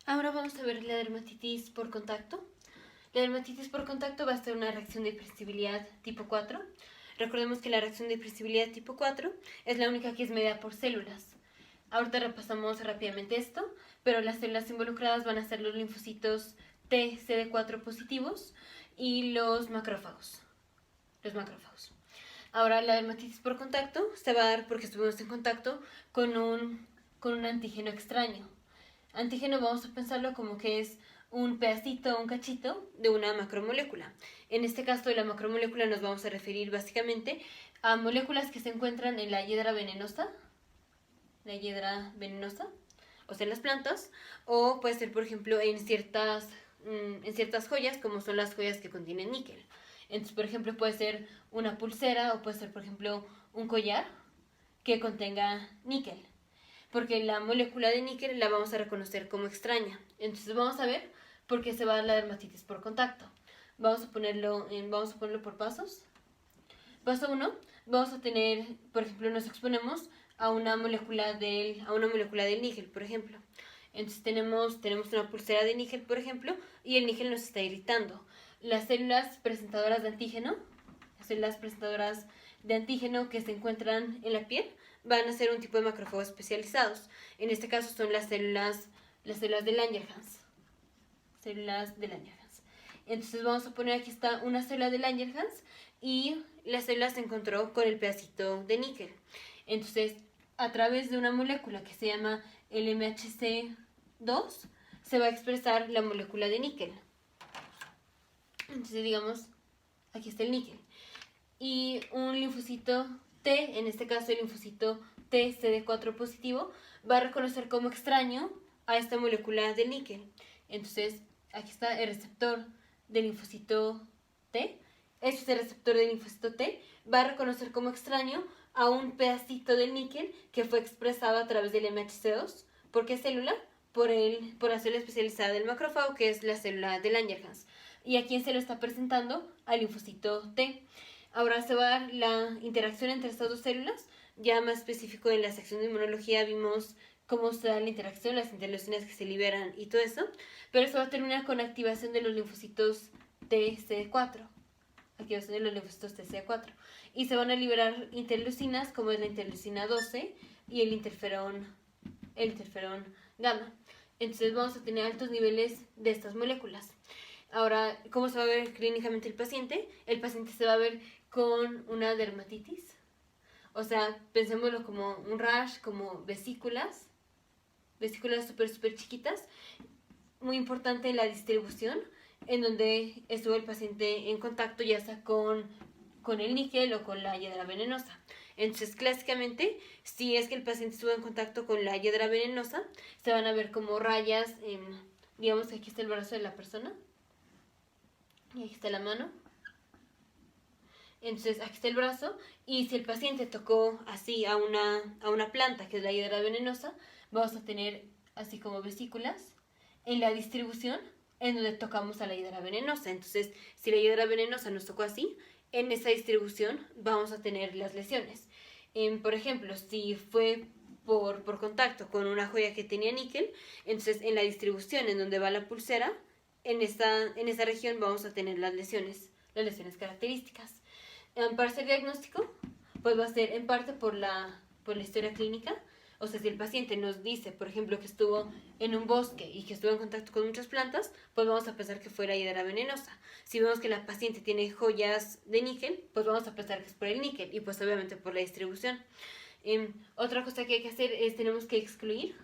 Ahora vamos a ver la dermatitis por contacto. La dermatitis por contacto va a ser una reacción de hipersensibilidad tipo 4. Recordemos que la reacción de hipersensibilidad tipo 4 es la única que es medida por células. Ahorita repasamos rápidamente esto, pero las células involucradas van a ser los linfocitos T, CD4 positivos y los macrófagos. Ahora, la dermatitis por contacto se va a dar porque estuvimos en contacto con un antígeno extraño. Antígeno vamos a pensarlo como que es un pedacito, un cachito de una macromolécula. En este caso de la macromolécula nos vamos a referir básicamente a moléculas que se encuentran en la hiedra venenosa, o sea, en las plantas, o puede ser, por ejemplo, en ciertas joyas, como son las joyas que contienen níquel. Entonces, por ejemplo, puede ser una pulsera o puede ser, por ejemplo, un collar que contenga níquel, porque la molécula de níquel la vamos a reconocer como extraña. Entonces vamos a ver por qué se va a dar la dermatitis por contacto. Vamos a ponerlo por pasos. Paso 1, vamos a tener, por ejemplo, nos exponemos a una molécula del níquel, por ejemplo. Entonces tenemos una pulsera de níquel, por ejemplo, y el níquel nos está irritando. Las células presentadoras de antígeno que se encuentran en la piel van a ser un tipo de macrófagos especializados. En este caso son las células de Langerhans. Entonces vamos a poner aquí está una célula de Langerhans y la célula se encontró con el pedacito de níquel. Entonces, a través de una molécula que se llama el MHC2, se va a expresar la molécula de níquel. Entonces, digamos, aquí está el níquel. Y un linfocito T, en este caso el linfocito T CD4 positivo, va a reconocer como extraño a esta molécula del níquel. Entonces, aquí está el receptor del linfocito T. Este es el receptor del linfocito T. Va a reconocer como extraño a un pedacito del níquel que fue expresado a través del MHC2. ¿Por qué célula? Por la célula especializada del macrófago, que es la célula de Langerhans. ¿Y a quién se lo está presentando? Al linfocito T. Ahora se va a dar la interacción entre estas dos células. Ya más específico en la sección de inmunología vimos cómo se da la interacción, las interleucinas que se liberan y todo eso. Pero eso va a terminar con activación de los linfocitos TCD4. Activación de los linfocitos TCD4. Y se van a liberar interleucinas como es la interleucina 12 y el interferón gamma. Entonces vamos a tener altos niveles de estas moléculas. Ahora, ¿cómo se va a ver clínicamente el paciente? El paciente se va a ver con una dermatitis. O sea, pensémoslo como un rash, como vesículas súper chiquitas. Muy importante la distribución, en donde estuvo el paciente en contacto ya sea con el níquel o con la hiedra venenosa. Entonces, clásicamente, si es que el paciente estuvo en contacto con la hiedra venenosa, se van a ver como rayas digamos que aquí está el brazo de la persona y aquí está la mano. Entonces aquí está el brazo y si el paciente tocó así a una planta que es la hiedra venenosa, vamos a tener así como vesículas en la distribución en donde tocamos a la hiedra venenosa. Entonces si la hiedra venenosa nos tocó así, en esa distribución vamos a tener las lesiones. Por ejemplo, si fue por contacto con una joya que tenía níquel, entonces en la distribución en donde va la pulsera, en esa región vamos a tener las lesiones características. Para ser diagnóstico, pues va a ser en parte por la historia clínica. O sea, si el paciente nos dice, por ejemplo, que estuvo en un bosque y que estuvo en contacto con muchas plantas, pues vamos a pensar que fue la hiedra venenosa. Si vemos que la paciente tiene joyas de níquel, pues vamos a pensar que es por el níquel y pues obviamente por la distribución. Otra cosa que hay que hacer es tenemos que excluir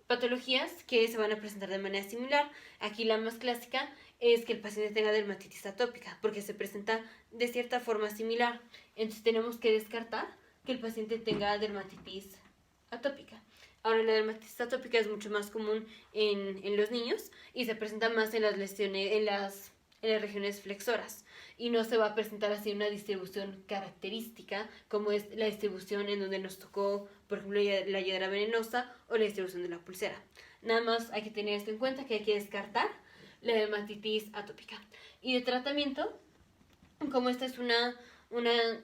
patologías que se van a presentar de manera similar. Aquí la más clásica es que el paciente tenga dermatitis atópica, porque se presenta de cierta forma similar. Entonces tenemos que descartar que el paciente tenga dermatitis atópica. Ahora la dermatitis atópica es mucho más común en los niños y se presenta más en las lesiones, en las regiones flexoras y no se va a presentar así una distribución característica como es la distribución en donde nos tocó, por ejemplo, la hiedra venenosa o la distribución de la pulsera. Nada más hay que tener esto en cuenta, que hay que descartar la dermatitis atópica. Y de tratamiento, como esta es una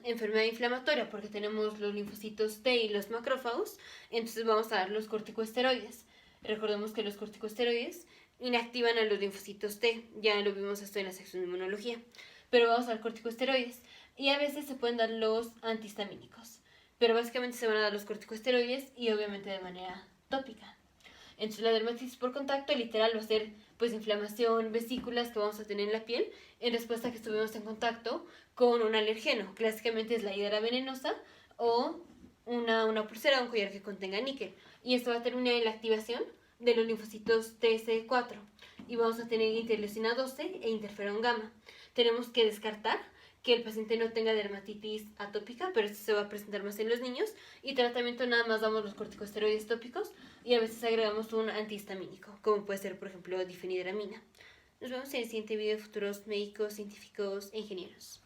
enfermedad inflamatoria porque tenemos los linfocitos T y los macrófagos, entonces vamos a dar los corticosteroides. Recordemos que los corticosteroides inactivan a los linfocitos T, ya lo vimos esto en la sección de inmunología, pero vamos a dar corticosteroides y a veces se pueden dar los antihistamínicos, pero básicamente se van a dar los corticosteroides y obviamente de manera tópica. Entonces la dermatitis por contacto literal va a ser pues inflamación, vesículas que vamos a tener en la piel en respuesta a que estuvimos en contacto con un alergeno. Clásicamente es la hidra venenosa o una pulsera o un collar que contenga níquel. Y esto va a terminar en la activación de los linfocitos TS4 y vamos a tener interleucina 12 e interferón gamma. Tenemos que descartar que el paciente no tenga dermatitis atópica, pero esto se va a presentar más en los niños. Y tratamiento nada más damos los corticosteroides tópicos y a veces agregamos un antihistamínico, como puede ser, por ejemplo, difenhidramina. Nos vemos en el siguiente video de futuros médicos, científicos e ingenieros.